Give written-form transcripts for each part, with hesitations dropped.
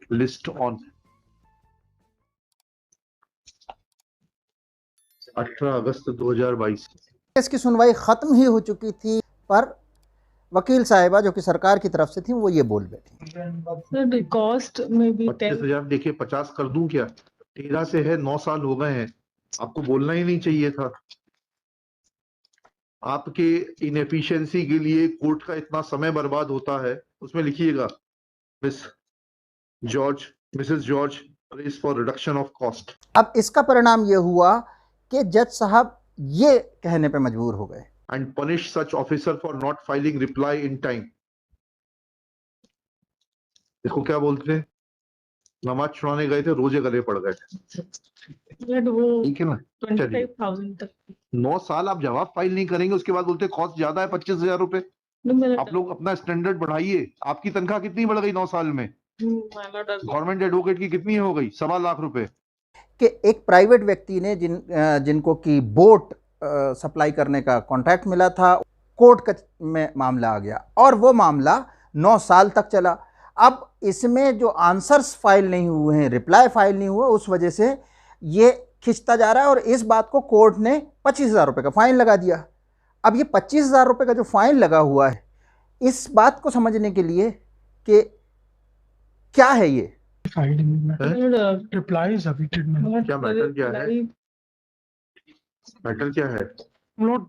list on 18 अगस्त 2022। इसकी सुनवाई खत्म ही हो चुकी थी, पर वकील साहिबा जो कि सरकार की तरफ से थी वो ये बोल बैठी। कॉस्ट में भी 25,000 देखिए 50 कर दूं क्या? 13 से है, 9 साल हो गए हैं, आपको बोलना ही नहीं चाहिए था। आपके इनएफिशिएंसी के लिए कोर्ट का इतना समय बर्बाद होता है, उसमें लिखिएगा Mrs George press for reduction of cost. अब इसका परिणाम ये हुआ कि जज साहब ये कहने पे मजबूर हो गए and punish such officer for not filing reply in time. इसको क्या बोलते हैं? नमाज छुड़ाने गए थे, रोजे गले पड़ गए। ठीक है ना? 25,000 तक 9 साल आप जवाब फाइल नहीं करेंगे, उसके बाद बोलते कॉस्ट ज्यादा है 25,000 रुपए। आप लोग अपना स्टैंडर्ड बढ़ाइए। आपकी तनख्वाह कितनी बढ़ गई 9 साल में? गवर्नमेंट एडवोकेट की कितनी हो गई? 1.25 लाख रुपए। कि एक प्राइवेट व्यक्ति ने जिनको कि बोट सप्लाई करने का कॉन्ट्रैक्ट मिला था, कोर्ट में मामला आ गया और वो मामला 9 साल तक चला। अब इसमें जो आंसर्स फाइल नहीं हुए हैं, रिप्लाई फाइल नहीं हुआ, उस वजह से ये खिंचता जा रहा है और इस बात को कोर्ट ने 25,000 रुपये का फाइन लगा दिया। अब ये 25,000 रुपये का जो फाइन लगा हुआ है, इस बात को समझने के लिए कि क्या है ये रिप्लाई क्या मैटर क्या है? मैटर क्या है? Lord,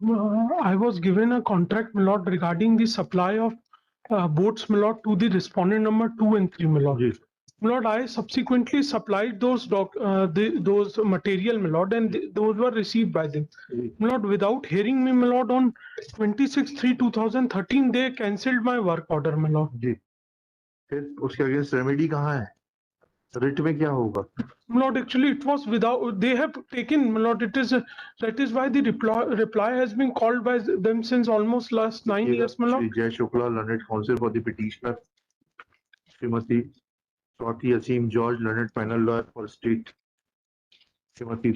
I was given a contract, my lord, regarding the supply of boats, my lord, to the respondent number 2 and 3, my lord. Ji My lord, I subsequently supplied those those material, my lord, and those were received by them. Ji. My lord, without hearing me, my lord, on 26/3/2013, they cancelled my work order, my lord. जी, फिर उसके against remedy कहाँ है? Writ में क्या होगा? My lord, actually, it was without, they have taken, my lord, that is why the reply has been called by them since almost last 9 years, my lord. Shri Jay Shukla, learned counsel for the petitioner, Shrimati Swati Aseem George, learned panel lawyer for state, Shrimati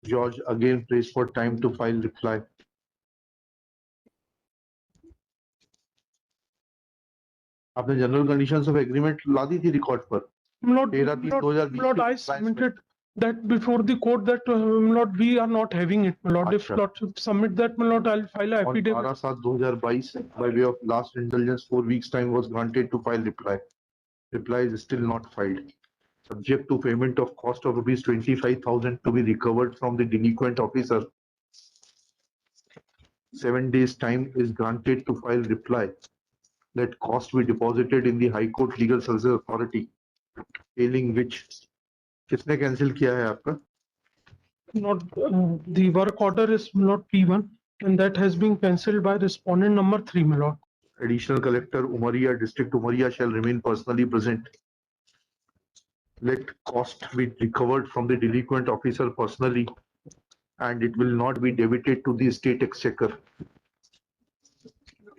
George again prays for time to file reply. आपने general conditions of agreement ला दी थी record पर। Lord, 13/3/2020 Lord, I submitted that before the court that Lord, we are not having it, my Lord. If अच्छा। Lord should submit that, my Lord, I'll file a On affidavit. 12/7/2022, by way of last intelligence, 4 weeks time was granted to file reply. Reply is still not filed. Subject to payment of cost of rupees 25,000 to be recovered from the delinquent officer. 7 days time is granted to file reply. That cost be deposited in the High Court Legal Services Authority. Failing which, किसने cancel किया है आपका? Not the work order is not P1, and that has been cancelled by respondent number 3, my Lord. Additional Collector Umaria, District Umaria shall remain personally present. Let cost be recovered from the delinquent officer personally, and it will not be debited to the state exchequer.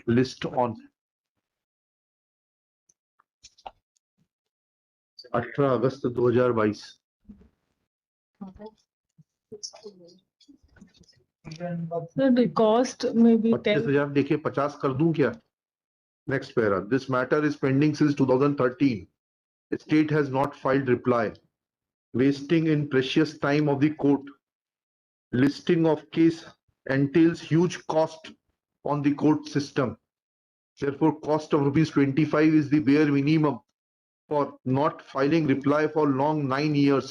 List on 18 August 2022। The cost may be 25,000 देखिए 50 कर दूं क्या? Next para. This matter is pending since 2013. The state has not filed reply, wasting in precious time of the court. Listing of case entails huge cost on the court system. Therefore, cost of rupees 25 is the bare minimum for not filing reply for long 9 years.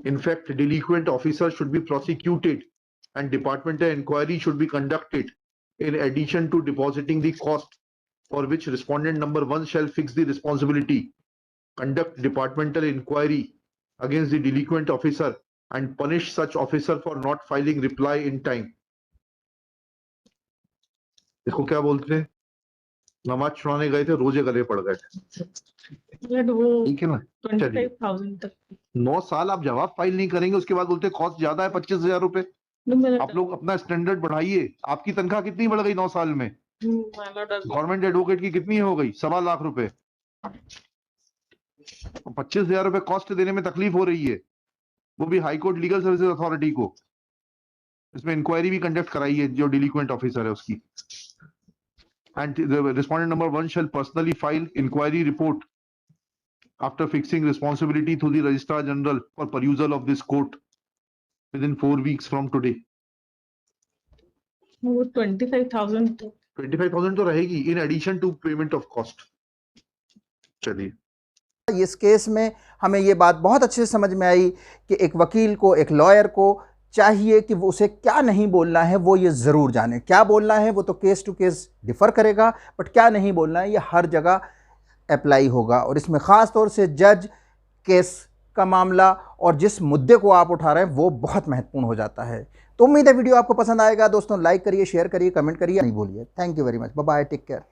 In fact, delinquent officers should be prosecuted and departmental inquiry should be conducted in addition to depositing the cost, for which respondent number 1 shall fix the responsibility, conduct departmental inquiry against the delinquent officer and punish such officer for not filing reply in time. इसको क्या बोलते हैं? नमाज छुड़ाने गए थे, रोजे गले पड़ गए। ठीक है ना? 25,000 तक 9 साल आप जवाब फाइल नहीं करेंगे, उसके बाद बोलते कॉस्ट ज्यादा है 25,000 रुपए। आप लोग अपना स्टैंडर्ड बढ़ाइए। आपकी तनख्वाह कितनी बढ़ गई 9 साल में? गवर्नमेंट एडवोकेट की कितनी हो गई? 1.25 लाख रुपए। 25,000 रुपए कॉस्ट देने में तकलीफ हो रही है, वो भी high court legal services authority को। इसमें इंक्वायरी भी कंडक्ट कराई है जो डिलीक्वेंट ऑफिसर है उसकी। And the respondent number 1 shall personally file inquiry report after fixing responsibility through the Registrar General for perusal of this court within 4 weeks from today. वो 25,000 तो 25,000 तो रहेगी in addition to payment of cost. चलिए, इस case में हमें ये बात बहुत अच्छे से समझ में आई कि एक वकील को, एक लॉयर को चाहिए कि वो उसे क्या नहीं बोलना है वो ये ज़रूर जाने। क्या बोलना है वो तो केस टू केस डिफ़र करेगा, बट क्या नहीं बोलना है ये हर जगह अप्लाई होगा। और इसमें ख़ास तौर से जज, केस का मामला और जिस मुद्दे को आप उठा रहे हैं वो बहुत महत्वपूर्ण हो जाता है। तो उम्मीद है वीडियो आपको पसंद आएगा। दोस्तों लाइक करिए, शेयर करिए, कमेंट करिए, नहीं भूलिए। Thank you very much, bye bye, take care.